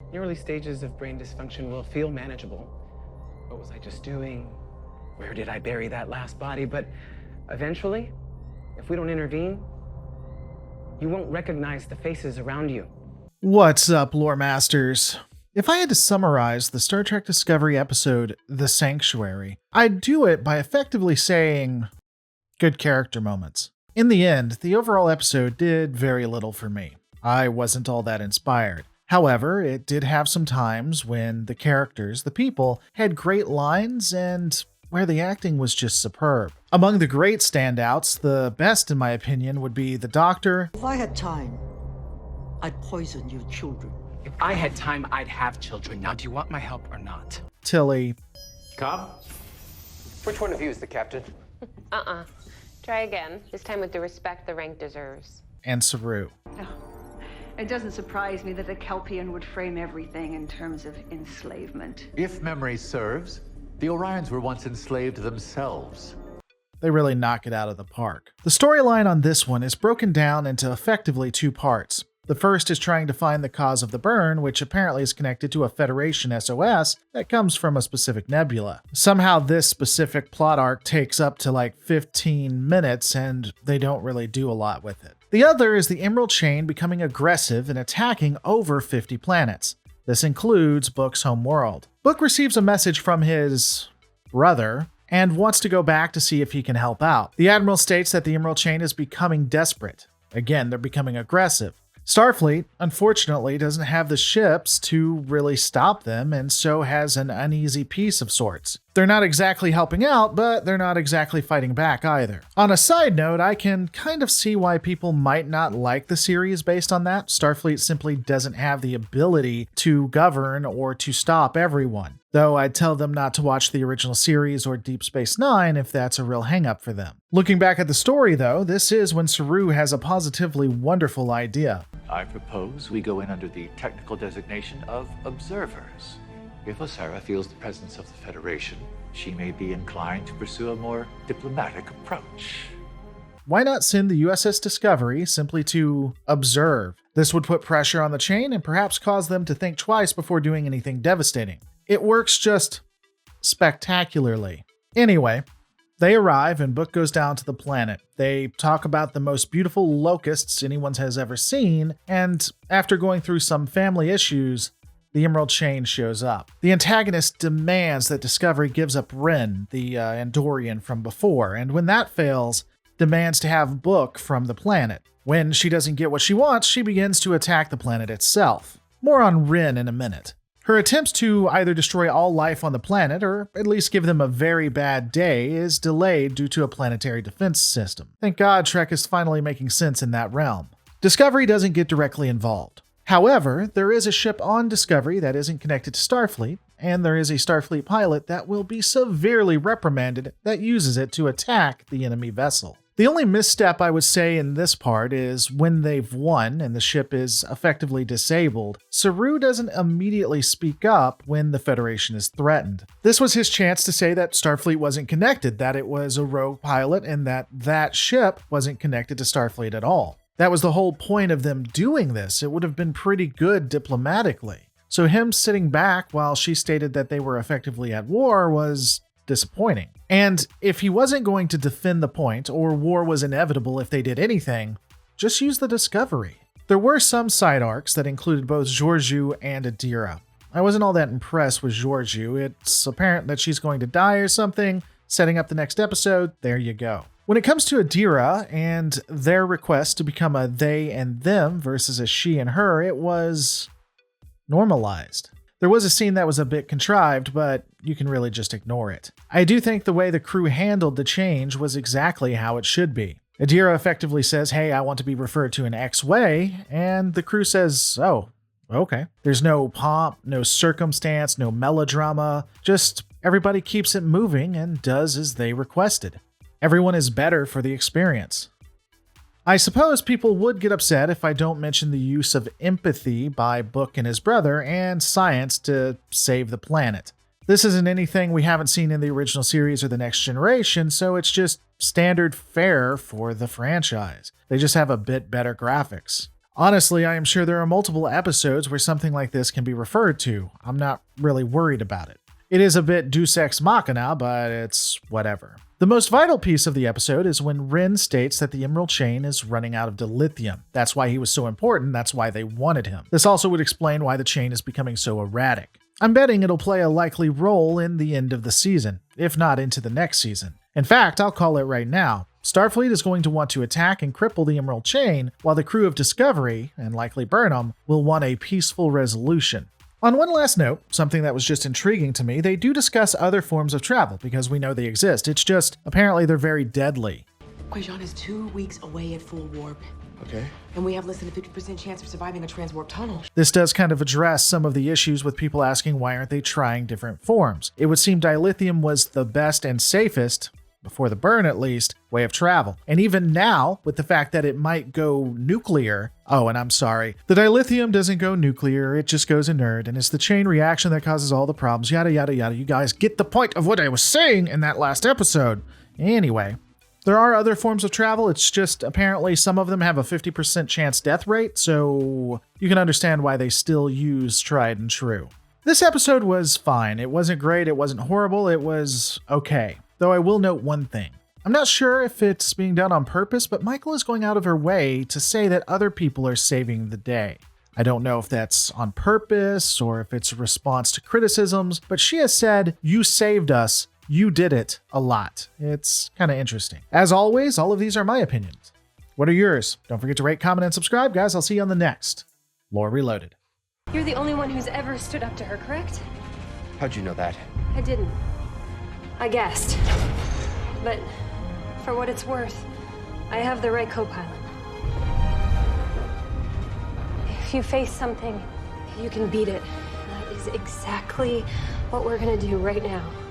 The early stages of brain dysfunction will feel manageable. What was I just doing? Where did I bury that last body? But eventually, if we don't intervene, you won't recognize the faces around you. What's up, lore masters? If I had to summarize the Star Trek Discovery episode, The Sanctuary, I'd do it by effectively saying, good character moments. In the end, the overall episode did very little for me. I wasn't all that inspired. However, it did have some times when the characters, the people, had great lines and where the acting was just superb. Among the great standouts, the best in my opinion would be the Doctor. If I had time, I'd poison your children. If I had time, I'd have children. Now, do you want my help or not? Tilly. Cobb? Which one of you is the captain? Try again, this time with the respect the rank deserves. And Saru. It doesn't surprise me that a Kelpian would frame everything in terms of enslavement. If memory serves, the Orions were once enslaved themselves. They really knock it out of the park. The storyline on this one is broken down into effectively two parts. The first is trying to find the cause of the burn, which apparently is connected to a Federation SOS that comes from a specific nebula. Somehow this specific plot arc takes up to like 15 minutes and they don't really do a lot with it. The other is the Emerald Chain becoming aggressive and attacking over 50 planets. This includes Book's home world. Book receives a message from his brother and wants to go back to see if he can help out. The Admiral states that the Emerald Chain is becoming desperate. Again, they're becoming aggressive. Starfleet, unfortunately, doesn't have the ships to really stop them, and so has an uneasy peace of sorts. They're not exactly helping out, but they're not exactly fighting back either. On a side note, I can kind of see why people might not like the series based on that. Starfleet simply doesn't have the ability to govern or to stop everyone. Though I'd tell them not to watch the original series or Deep Space Nine if that's a real hang-up for them. Looking back at the story, though, this is when Saru has a positively wonderful idea. I propose we go in under the technical designation of observers. If Osara feels the presence of the Federation, she may be inclined to pursue a more diplomatic approach. Why not send the USS Discovery simply to observe? This would put pressure on the chain and perhaps cause them to think twice before doing anything devastating. It works just spectacularly. Anyway, they arrive and Book goes down to the planet. They talk about the most beautiful locusts anyone has ever seen, and after going through some family issues, the Emerald Chain shows up. The antagonist demands that Discovery gives up Ren, the Andorian from before, and when that fails, demands to have Book from the planet. When she doesn't get what she wants, she begins to attack the planet itself. More on Ren in a minute. Her attempts to either destroy all life on the planet, or at least give them a very bad day, is delayed due to a planetary defense system. Thank God Trek is finally making sense in that realm. Discovery doesn't get directly involved. However, there is a ship on Discovery that isn't connected to Starfleet, and there is a Starfleet pilot that will be severely reprimanded that uses it to attack the enemy vessel. The only misstep I would say in this part is when they've won and the ship is effectively disabled, Saru doesn't immediately speak up when the Federation is threatened. This was his chance to say that Starfleet wasn't connected, that it was a rogue pilot, and that that ship wasn't connected to Starfleet at all. That was the whole point of them doing this. It would have been pretty good diplomatically. So him sitting back while she stated that they were effectively at war was disappointing. And if he wasn't going to defend the point, or war was inevitable if they did anything, just use the Discovery. There were some side arcs that included both Georgiou and Adira. I wasn't all that impressed with Georgiou. It's apparent that she's going to die or something, setting up the next episode. There you go. When it comes to Adira and their request to become a they and them versus a she and her, it was normalized. There was a scene that was a bit contrived, but you can really just ignore it. I do think the way the crew handled the change was exactly how it should be. Adira effectively says, hey, I want to be referred to in X way, and the crew says, oh, okay. There's no pomp, no circumstance, no melodrama, just everybody keeps it moving and does as they requested. Everyone is better for the experience. I suppose people would get upset if I don't mention the use of empathy by Book and his brother and science to save the planet. This isn't anything we haven't seen in the original series or the Next Generation, so it's just standard fare for the franchise. They just have a bit better graphics. Honestly, I am sure there are multiple episodes where something like this can be referred to. I'm not really worried about it. It is a bit deus ex machina, but it's whatever. The most vital piece of the episode is when Rin states that the Emerald Chain is running out of dilithium. That's why he was so important, that's why they wanted him. This also would explain why the chain is becoming so erratic. I'm betting it'll play a likely role in the end of the season, if not into the next season. In fact, I'll call it right now. Starfleet is going to want to attack and cripple the Emerald Chain, while the crew of Discovery, and likely Burnham, will want a peaceful resolution. On one last note, something that was just intriguing to me, they do discuss other forms of travel because we know they exist. It's just, apparently they're very deadly. Quajon is 2 weeks away at full warp. Okay. And we have less than a 50% chance of surviving a transwarp tunnel. This does kind of address some of the issues with people asking why aren't they trying different forms. It would seem dilithium was the best and safest, before the burn at least, way of travel. And even now, with the fact that it might go nuclear, oh, and I'm sorry, the dilithium doesn't go nuclear, it just goes inert, and it's the chain reaction that causes all the problems, yada yada yada. You guys get the point of what I was saying in that last episode. Anyway, there are other forms of travel, it's just apparently some of them have a 50% chance death rate, so you can understand why they still use tried and true. This episode was fine. It wasn't great, it wasn't horrible, it was okay. Though I will note one thing. I'm not sure if it's being done on purpose, but Michael is going out of her way to say that other people are saving the day. I don't know if that's on purpose or if it's a response to criticisms, but she has said, "You saved us, you did it," a lot. It's kind of interesting. As always, all of these are my opinions. What are yours? Don't forget to rate, comment, and subscribe, guys. I'll see you on the next Lore Reloaded. You're the only one who's ever stood up to her, correct? How'd you know that? I didn't. I guessed. But for what it's worth, I have the right co-pilot. If you face something, you can beat it. That is exactly what we're gonna do right now.